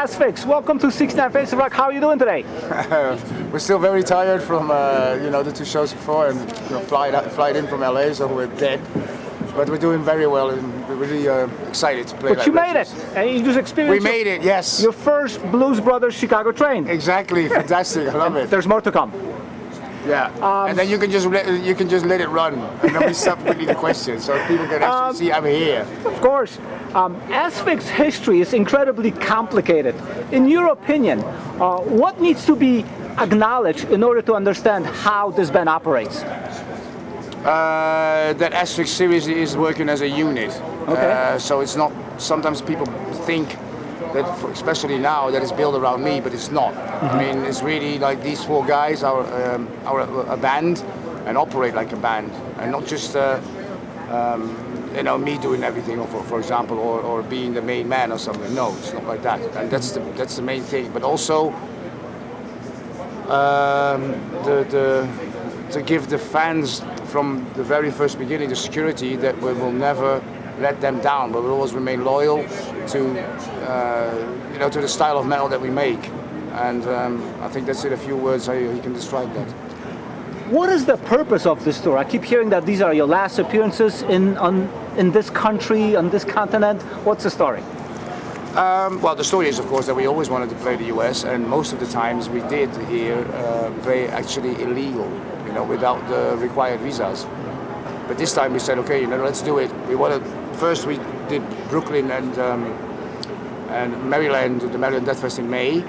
Asphyx, welcome to 69 Face of Rock. How are you doing today? We're still very tired from the two shows before, and flight in from LA, so we're dead. But we're doing very well, and we're really excited to play. But you made it, and you just experienced. We made it, yes. Your first Blues Brothers Chicago train. Exactly, fantastic. I love it. There's more to come. Yeah, and then you can just let it run, and then we stop with the questions, so people can actually see I'm here. Of course. Asphyx history is incredibly complicated. In your opinion, what needs to be acknowledged in order to understand how this band operates? That Asphyx seriously is working as a unit. Okay. So it's not. Sometimes people think that, especially now, that it's built around me, but it's not. I mean, it's really like these four guys are a band and operate like a band, and not just me doing everything, for example, or being the main man or something. No, it's not like that, and that's the main thing. But also to give the fans from the very first beginning the security that we will never let them down, but we'll always remain loyal to to the style of metal that we make. And I think that's in a few words how you can describe that. What is the purpose of this tour? I keep hearing that these are your last appearances in this country, on this continent. What's the story? Well, the story is, of course, that we always wanted to play the US, and most of the times we did here play actually illegal, without the required visas. But this time we said, okay, let's do it. First we did Brooklyn and Maryland, the Maryland Death Fest in May,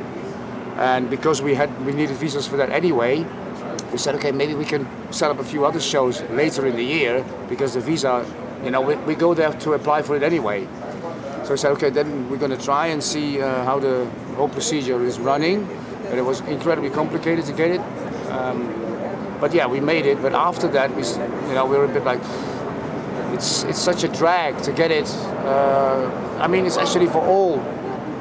and because we needed visas for that anyway, we said, okay, maybe we can set up a few other shows later in the year, because the visa, we go there to apply for it anyway. So I said, okay, then we're going to try and see how the whole procedure is running, and it was incredibly complicated to get it. But yeah, we made it. But after that, we were a bit like, it's such a drag to get it. I mean, it's actually for all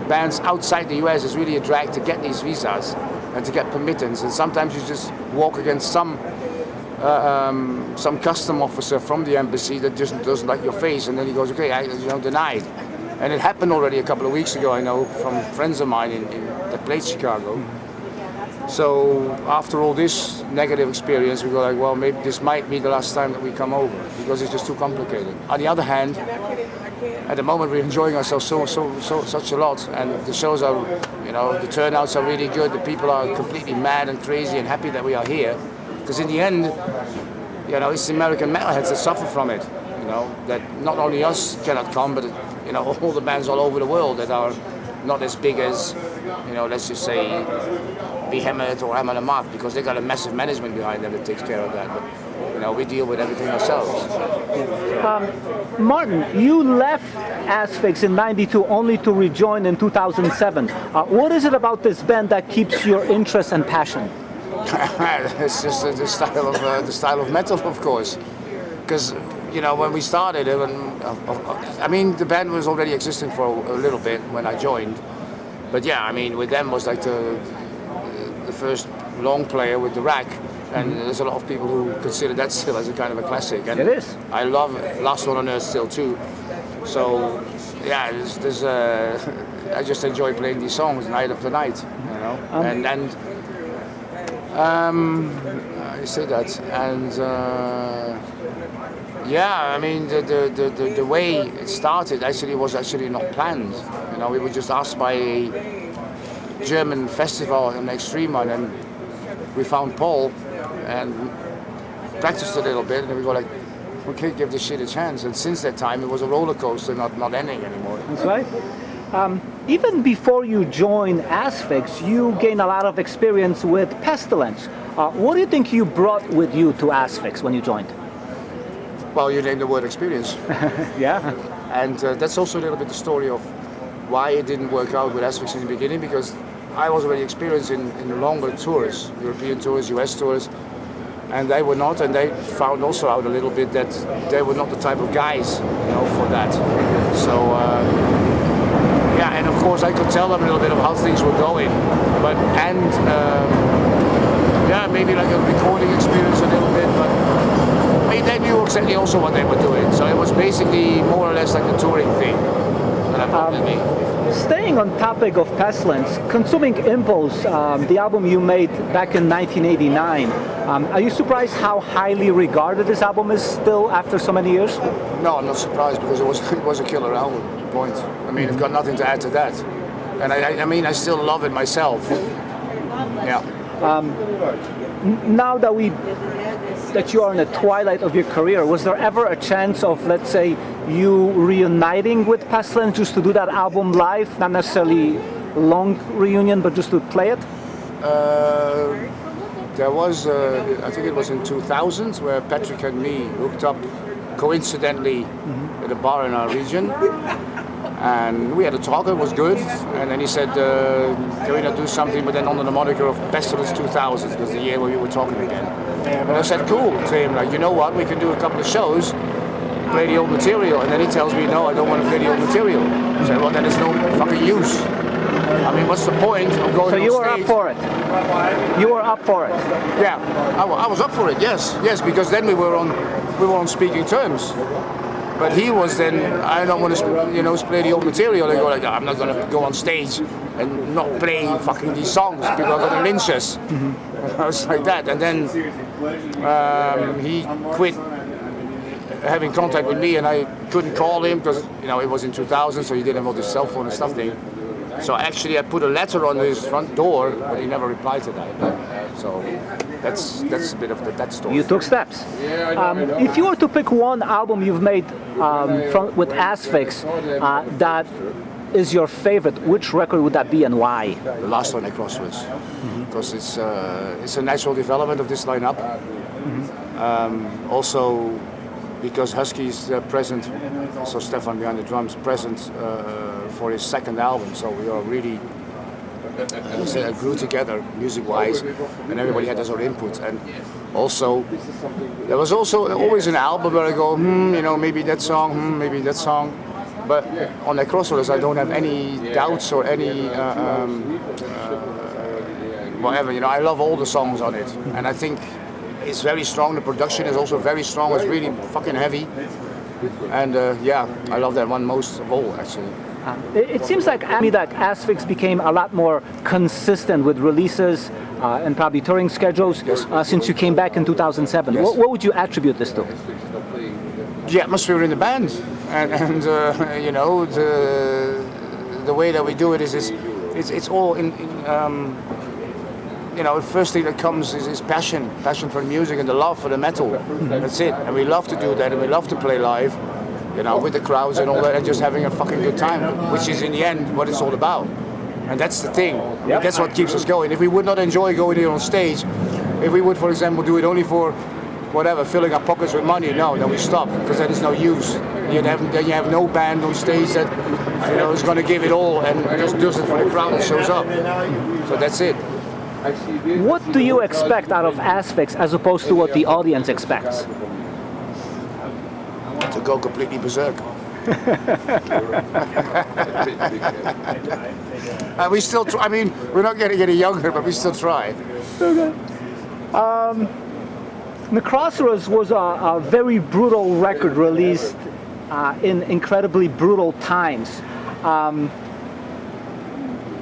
bands outside the US. It's really a drag to get these visas and to get permittance. And sometimes you just walk against some custom officer from the embassy that just doesn't like your face, and then he goes, okay, denied. And it happened already a couple of weeks ago. I know from friends of mine that played Chicago. So after all this negative experience, we go like, well, maybe this might be the last time that we come over, because it's just too complicated. On the other hand, at the moment we're enjoying ourselves such a lot, and the shows are, the turnouts are really good. The people are completely mad and crazy and happy that we are here, because in the end, it's the American metalheads that suffer from it. That not only us cannot come, but all the bands all over the world that are not as big as, let's just say, Behemoth or Hammer and Mark, because they got a massive management behind them that takes care of that. But we deal with everything ourselves. Martin, you left Asphyx in '92 only to rejoin in 2007. What is it about this band that keeps your interest and passion? It's just the style of metal, of course. Because when we started, the band was already existing for a little bit when I joined. But yeah, I mean, with them was like the first long player with the rack, and there's a lot of people who consider that still as a kind of a classic. And it is. I love Last One on Earth still too. So yeah, I just enjoy playing these songs night after night, I say that, and yeah, I mean the way it started was actually not planned. We were just asked by a German festival in Extreme One, and we found Paul and practiced a little bit, and we go like, okay, give this shit a chance. And since that time, it was a roller coaster, not ending anymore. That's right. Even before you joined Asphyx, you gained a lot of experience with Pestilence. What do you think you brought with you to Asphyx when you joined? Well, you named the word experience. Yeah. And that's also a little bit the story of why it didn't work out with Asphyx in the beginning, because I was already experienced in longer tours, European tours, US tours, and they were not, and they found also out a little bit that they were not the type of guys, for that. So, yeah, and of course I could tell them a little bit of how things were going, yeah, maybe like a recording experience a little bit, but they knew exactly also what they were doing. So it was basically more or less like the touring thing. that I brought with me. Staying on topic of Pestilence, Consuming Impulse, the album you made back in 1989, are you surprised how highly regarded this album is still after so many years? No, I'm not surprised because it was a killer album. Point. I mean, I've got nothing to add to that, and I mean, I still love it myself. Yeah. Now that you are in the twilight of your career, was there ever a chance of, let's say, you reuniting with Pestilence just to do that album live, not necessarily long reunion, but just to play it? There was, I think it was in 2000, where Patrick and me hooked up coincidentally at a bar in our region. And we had a talk, it was good. And then he said, can we not do something, but then under the moniker of Pestilence 2000, because the year where we were talking again. And I said, cool, to him, like, you know what, we can do a couple of shows, play the old material. And then he tells me, no, I don't want to play the old material. I said, well, then there's no fucking use. I mean, what's the point of going on stage? So you were up for it? You were up for it? Yeah, I was up for it, yes, because then we were on speaking terms. But he was then, I don't want to, play the old material. I go like, I'm not going to go on stage and not play fucking these songs. People are going to lynch us. I was like that. And then he quit having contact with me, and I couldn't call him because, it was in 2000, so he didn't have all this cell phone and stuff thing. So actually I put a letter on his front door, but he never replied to that. So that's a bit of that story. You took steps. If you were to pick one album you've made with Asphyx that is your favorite, which record would that be and why? The last one, at Crossroads, because it's a natural development of this lineup. Also because Husky's present, so Stefan behind the drums, present for his second album. So we are really grew together music-wise, and everybody had their own input. And also, there was also always an album where I go, maybe that song, maybe that song. But on the Crossroads, I don't have any doubts or any whatever. I love all the songs on it, and I think it's very strong. The production is also very strong. It's really fucking heavy, and I love that one most of all, actually. It seems like that Asphyx became a lot more consistent with releases and probably touring schedules since you came back in 2007. Yes. What would you attribute this to? The atmosphere in the band, and the way that we do it is it's all in the first thing that comes is passion for music and the love for the metal. That's it, and we love to do that, and we love to play live. With the crowds and all that, and just having a fucking good time, which is in the end what it's all about. And that's the thing. I mean, that's what keeps us going. If we would not enjoy going here on stage, if we would, for example, do it only for whatever, filling our pockets with money, no, then we stop, because then there's no use. Then you have no band on stage that is going to give it all and just does it for the crowd and shows up. So that's it. What do you expect out of Asphyx as opposed to what the audience expects? To go completely berserk. We still try. I mean, we're not getting any younger, but we still try. Okay. The Crossroads was a very brutal record released in incredibly brutal times,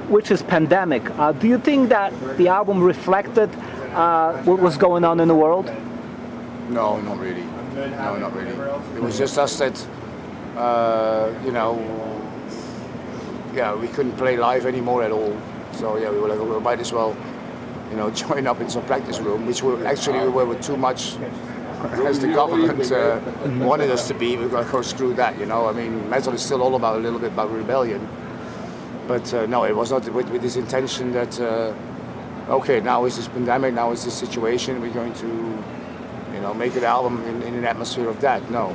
which is pandemic. Do you think that the album reflected what was going on in the world? No, not really. No, not really. It was just us that, we couldn't play live anymore at all. So we were like, we might as well, join up in some practice room, which we were too much, as the government wanted us to be. We got, of course, screw that. I mean, metal is still all about a little bit about rebellion. But no, it was not with this intention that, okay, now is this pandemic, now is this situation, we're going to make an album in an atmosphere of that. No,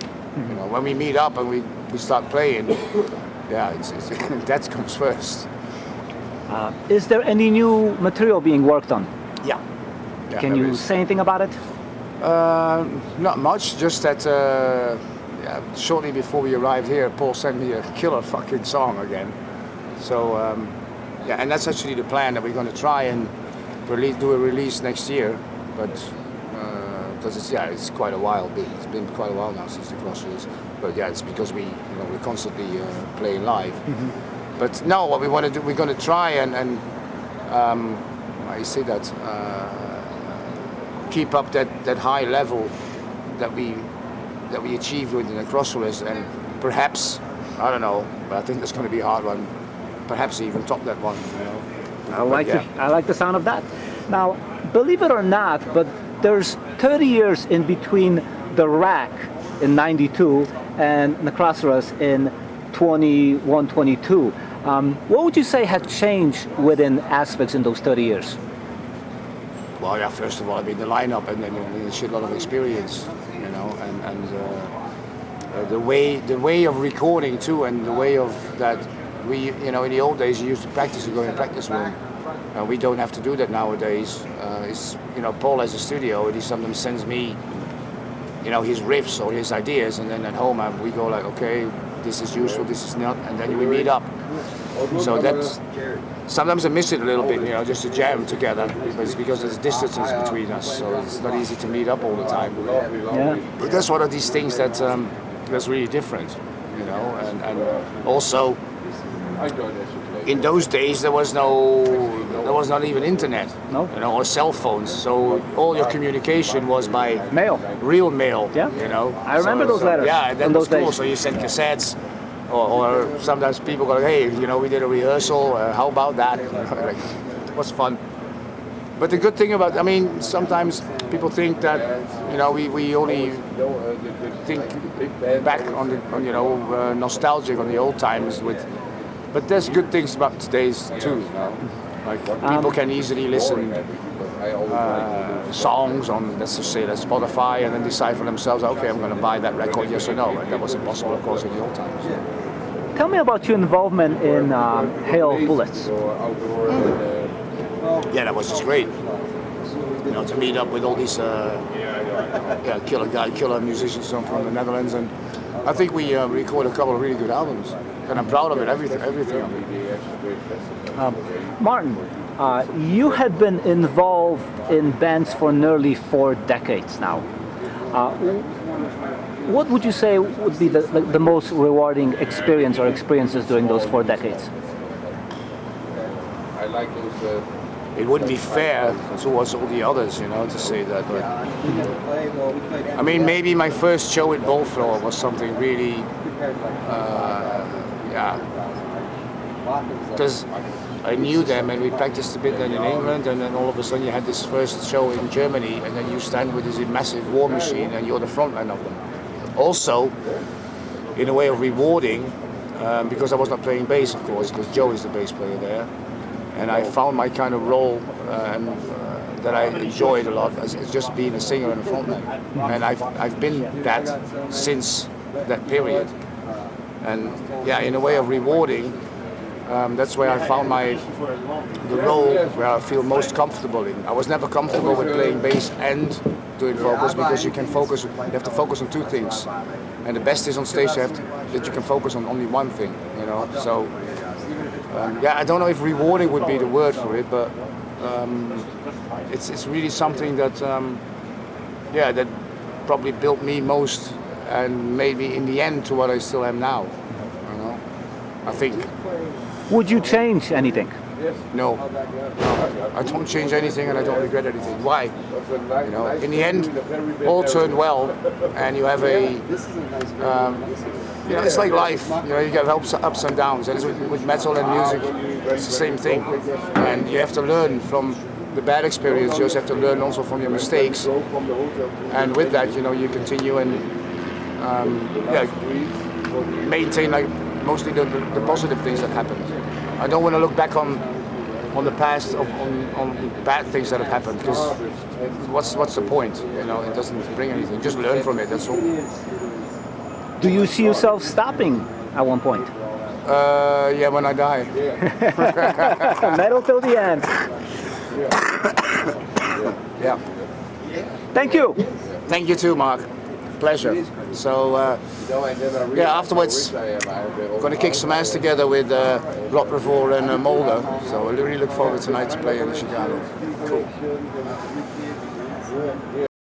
when we meet up and we start playing, that comes first. Is there any new material being worked on? Yeah. Can you say anything about it? Not much. Just that shortly before we arrived here, Paul sent me a killer fucking song again. So and that's actually the plan, that we're going to try and do a release next year, but. because it's quite a while. It's been quite a while now since the Crossroads. But yeah, it's because we're constantly playing live. But no, what we want to do, we're going to try and I say that keep up that high level that we achieved within the Crossroads, and perhaps, I don't know, but I think that's going to be a hard one. Perhaps even top that one. I like the sound of that. Now, believe it or not, but there's 30 years in between the Rack in '92 and the Crossroads in 21-22. What would you say has changed within Asphyx in those 30 years? Well, yeah, first of all, I mean the lineup, and then a shitload of experience, and the way of recording too, and the way of that we, in the old days you used to practice, you go in the practice room. We don't have to do that nowadays. Paul has a studio, and he sometimes sends me, his riffs or his ideas, and then at home we go like, okay, this is useful, this is not, and then we meet up. So that's sometimes I miss it a little bit, just to jam together, but it's because there's distances between us, so it's not easy to meet up all the time. Yeah. But that's one of these things that's really different, and also in those days there was not even internet, or cell phones, so all your communication was by mail, real mail. Yeah. I remember those letters. Yeah, that was those cool. days. So you sent cassettes, or sometimes people go, hey, we did a rehearsal. How about that? Like, it was fun. But the good thing about, sometimes people think that, we only think back on nostalgic on the old times but there's good things about today's too. Like people can easily listen songs on, let's just say, Spotify, and then decide for themselves, okay, I'm going to buy that record, yes or no. And that was impossible, of course, in the old times. Tell me about your involvement in Hail of Bullets. Yeah, that was just great. To meet up with all these killer musicians from the Netherlands, and I think we recorded a couple of really good albums, and I'm proud of it. Everything. Martin, you had been involved in bands for nearly 4 decades now. What would you say would be the most rewarding experience or experiences during those 4 decades? It wouldn't be fair towards all the others, to say that. But maybe my first show at Bullfloor was something really, because I knew them and we practiced a bit then in England, and then all of a sudden you had this first show in Germany, and then you stand with this massive war machine and you're the frontman of them. Also, in a way of rewarding, because I was not playing bass, of course, because Joe is the bass player there. And I found my kind of role that I enjoyed a lot as just being a singer and a frontman. And I've been that since that period. And yeah, in a way of rewarding, that's where I found the role where I feel most comfortable in. I was never comfortable with playing bass and doing vocals, because you have to focus on 2 things. And the best is on stage that you can focus on only one thing, So. I don't know if rewarding would be the word for it, but it's really something that that probably built me most and made me in the end to what I still am now. I think. Would you change anything? No, I don't change anything, and I don't regret anything. Why? In the end, all turned well, and you have it's like life. You get ups and downs, and with metal and music, it's the same thing. And you have to learn from the bad experience. You also have to learn also from your mistakes. And with that, you continue and maintain mostly the positive things that happened. I don't want to look back on the past on bad things that have happened, because what's the point? It doesn't bring anything. Just learn from it. That's all. Do you see yourself stopping at one point? When I die. Metal till the end. Yeah. Thank you. Thank you too, Mark. Pleasure. So, afterwards, we're going to kick some ass together with Rob Revor and Mulder. So I really look forward tonight to playing in Chicago. Cool.